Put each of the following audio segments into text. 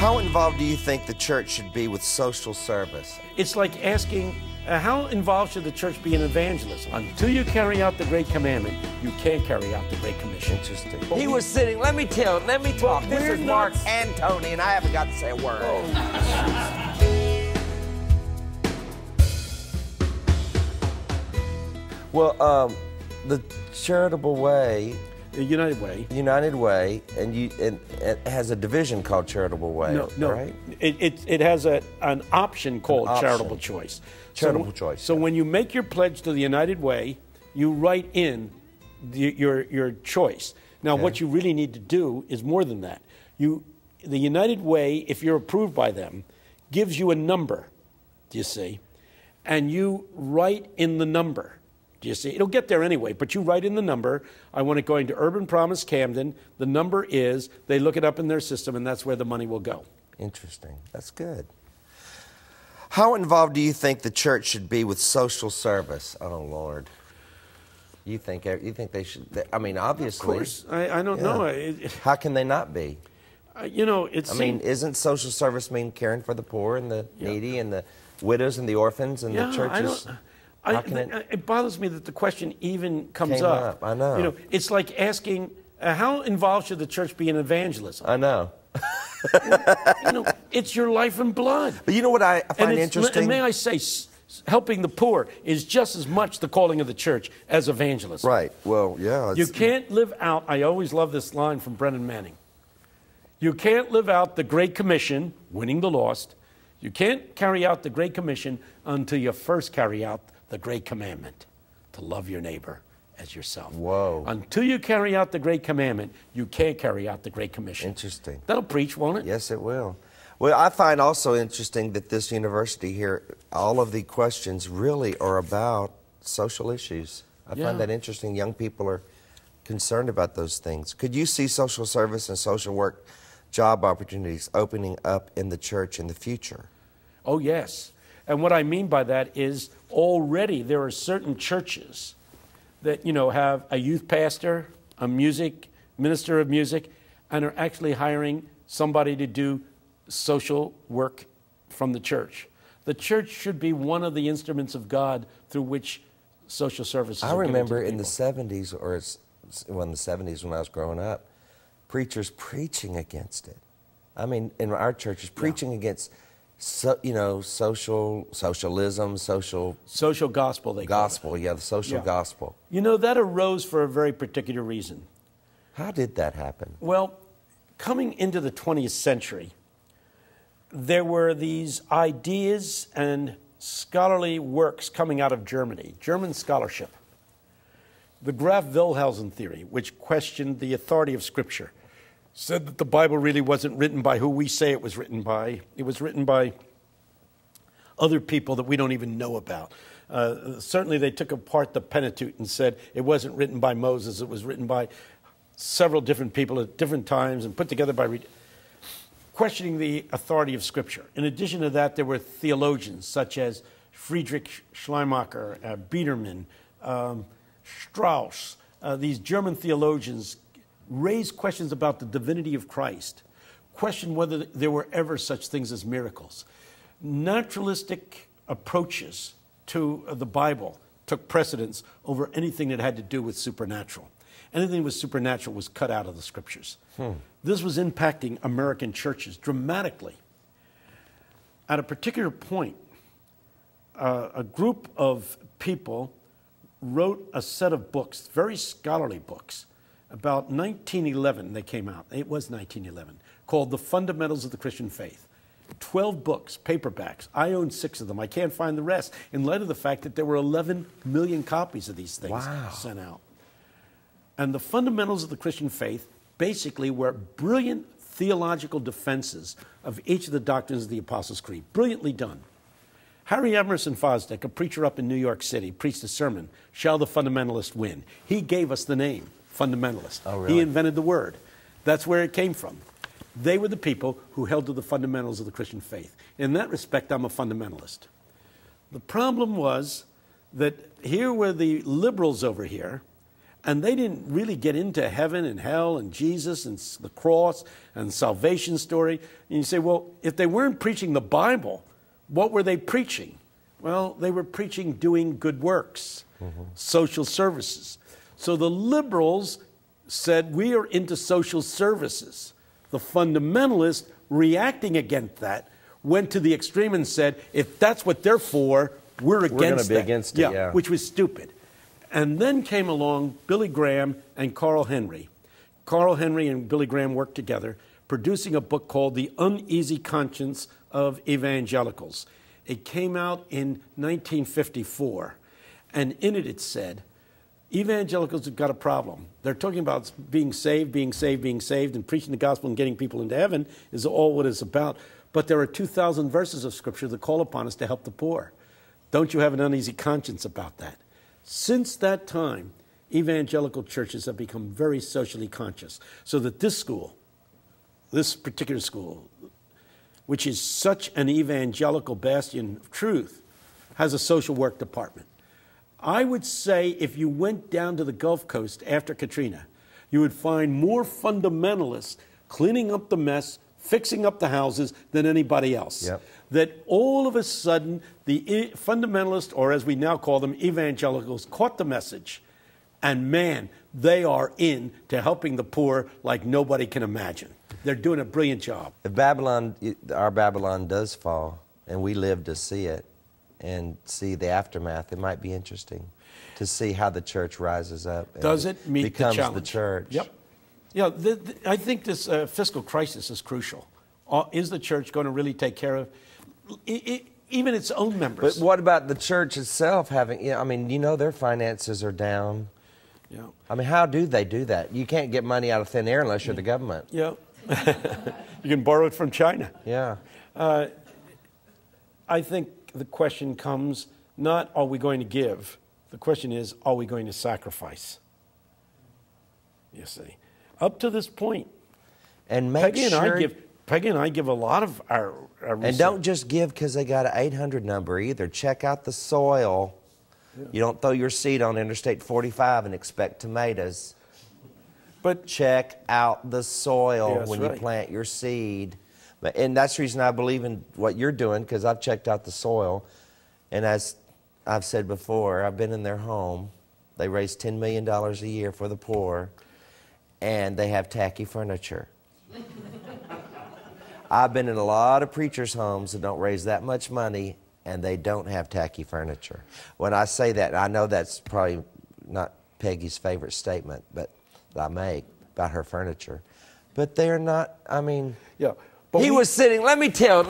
How involved do you think the church should be with social service? It's like asking, how involved should the church be in evangelism? Until you carry out the Great Commandment, you can't carry out the Great Commission. Interesting. He was sitting, let me talk. This is Mark and Tony, and I haven't got to say a word. Well, the charitable way, The United Way. United Way, and it has a division called Charitable Way, No, right? It has an option called Charitable Choice. Charitable Choice. So when you make your pledge to the United Way, you write in your choice. Now, what you really need to do is more than that. The United Way, if you're approved by them, gives you a number, do you see? And you write in the number. Do you see? It'll get there anyway, but you write in the number. I want it going to Urban Promise Camden. The number is, they look it up in their system, and that's where the money will go. Interesting. That's good. How involved do you think the church should be with social service? Oh, Lord. You think they should? I mean, obviously. Of course. I don't know. How can they not be? You know, it's. I mean, isn't social service mean caring for the poor and the needy and the widows and the orphans and the churches? It bothers me that the question even comes up. I know. You know, it's like asking, how involved should the church be in evangelism? I know. You know, it's your life and blood. But you know what I find interesting? And may I say, helping the poor is just as much the calling of the church as evangelism. Right. Well, yeah. You can't live out, I always love this line from Brennan Manning. You can't live out the Great Commission, winning the lost. You can't carry out the Great Commission until you first carry out the Great Commandment, to love your neighbor as yourself. Whoa. Until you carry out the Great Commandment, you can't carry out the Great Commission. Interesting. That'll preach, won't it? Yes, it will. Well, I find also interesting that this university here, all of the questions really are about social issues. I find that interesting. Young people are concerned about those things. Could you see social service and social work job opportunities opening up in the church in the future? Oh, yes. And what I mean by that is already there are certain churches that, you know, have a youth pastor, a minister of music, and are actually hiring somebody to do social work from the church. The church should be one of the instruments of God through which social services are given to the people. I remember in the 70s, in the 70s when I was growing up, preachers preaching against it. I mean, in our churches, preaching against socialism, social gospel. The social gospel. You know, that arose for a very particular reason. How did that happen? Well, coming into the 20th century, there were these ideas and scholarly works coming out of Germany, German scholarship. The Graf Wellhausen theory, which questioned the authority of Scripture, said that the Bible really wasn't written by who we say it was written by. It was written by other people that we don't even know about. Certainly they took apart the Pentateuch and said it wasn't written by Moses. It was written by several different people at different times and put together by questioning the authority of Scripture. In addition to that, there were theologians such as Friedrich Schleiermacher, Biedermann, Strauss. These German theologians raised questions about the divinity of Christ, questioned whether there were ever such things as miracles. Naturalistic approaches to the Bible took precedence over anything that had to do with supernatural. Anything that was supernatural was cut out of the Scriptures. This was impacting American churches dramatically. At a particular point, a group of people wrote a set of books, very scholarly books. About 1911, they came out. It was 1911, called The Fundamentals of the Christian Faith. 12 books, paperbacks. I own 6 of them. I can't find the rest, in light of the fact that there were 11 million copies of these things sent out. And the Fundamentals of the Christian Faith basically were brilliant theological defenses of each of the doctrines of the Apostles' Creed. Brilliantly done. Harry Emerson Fosdick, a preacher up in New York City, preached a sermon, Shall the Fundamentalist Win? He gave us the name, fundamentalist. Oh, really? He invented the word. That's where it came from. They were the people who held to the fundamentals of the Christian faith. In that respect, I'm a fundamentalist. The problem was that here were the liberals over here, And they didn't really get into heaven and hell and Jesus and the cross and the salvation story. And you say, well, if they weren't preaching the Bible, what were they preaching? Well, they were preaching doing good works, social services. So the liberals said, we are into social services. The fundamentalists, reacting against that, went to the extreme and said, if that's what they're for, we're against it. We're going to be against it, yeah. Which was stupid. And then came along Billy Graham and Carl Henry. Carl Henry and Billy Graham worked together, producing a book called The Uneasy Conscience of Evangelicals. It came out in 1954, and in it it said, evangelicals have got a problem. They're talking about being saved, and preaching the gospel and getting people into heaven is all what it's about. But there are 2,000 verses of Scripture that call upon us to help the poor. Don't you have an uneasy conscience about that? Since that time, evangelical churches have become very socially conscious. So that this school, this particular school, which is such an evangelical bastion of truth, has a social work department. I would say if you went down to the Gulf Coast after Katrina, you would find more fundamentalists cleaning up the mess, fixing up the houses than anybody else. Yep. That all of a sudden the fundamentalists, or as we now call them, evangelicals, caught the message. And man, they are in to helping the poor like nobody can imagine. They're doing a brilliant job. If Babylon, our Babylon does fall, and we live to see it and see the aftermath, it might be interesting to see how the church rises up. And does it meet becomes the challenge? The church. Yep. Yeah, I think this fiscal crisis is crucial. Is the church going to really take care of even its own members? But what about the church itself having, I mean, their finances are down. Yeah. I mean, how do they do that? You can't get money out of thin air unless you're the government. Yeah. You can borrow it from China. Yeah. I think the question comes not, are we going to give? The question is, are we going to sacrifice? You see. Up to this point. And make Peggy and I give a lot of our research. And don't just give because they got an 800 number either. Check out the soil. Yeah. You don't throw your seed on Interstate 45 and expect tomatoes. But check out the soil when you plant your seed. And that's the reason I believe in what you're doing, because I've checked out the soil. And as I've said before, I've been in their home. They raise $10 million a year for the poor, and they have tacky furniture. I've been in a lot of preachers' homes that don't raise that much money, and they don't have tacky furniture. When I say that, I know that's probably not Peggy's favorite statement that I make about her furniture. But they're not, I mean... Yeah. But he was sitting, let me talk.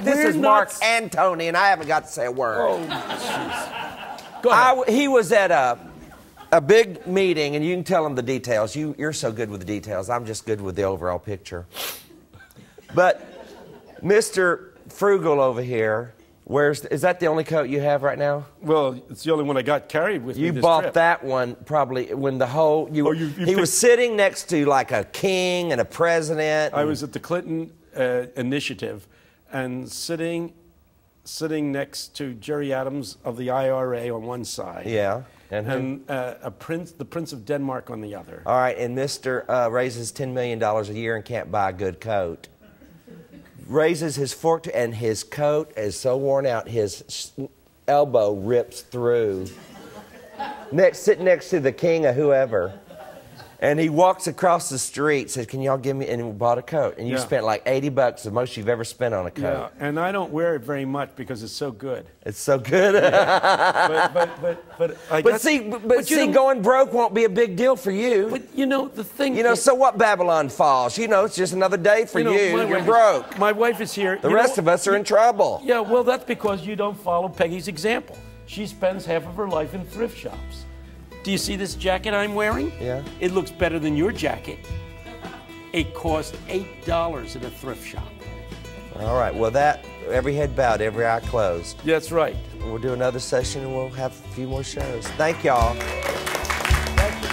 This is Mark Antony, and I haven't got to say a word. Oh, jeez. Go ahead. He was at a big meeting, and you can tell him the details. You're so good with the details. I'm just good with the overall picture. But Mr. Frugal over here, is that the only coat you have right now? Well, it's the only one I got carried with me You this bought trip. that one probably when the whole... he was sitting next to like a king and a president. I was at the Clinton initiative and sitting next to Jerry Adams of the IRA on one side. Yeah. And the Prince of Denmark on the other. All right, and Mr. raises $10 million a year and can't buy a good coat. Raises his fork, and his coat is so worn out, his elbow rips through. Sitting next to the king of whoever. And he walks across the street, says, can y'all give me, and he bought a coat. And you spent like $80, the most you've ever spent on a coat. Yeah, and I don't wear it very much because it's so good. It's so good. But see, going broke won't be a big deal for you. But the thing... so what, Babylon falls? It's just another day for you. You're broke. My wife is here. The rest of us are in trouble. Yeah, well, that's because you don't follow Peggy's example. She spends half of her life in thrift shops. Do you see this jacket I'm wearing? Yeah. It looks better than your jacket. It cost $8 at a thrift shop. All right. Well, every head bowed, every eye closed. That's right. We'll do another session and we'll have a few more shows. Thank y'all. Thank you.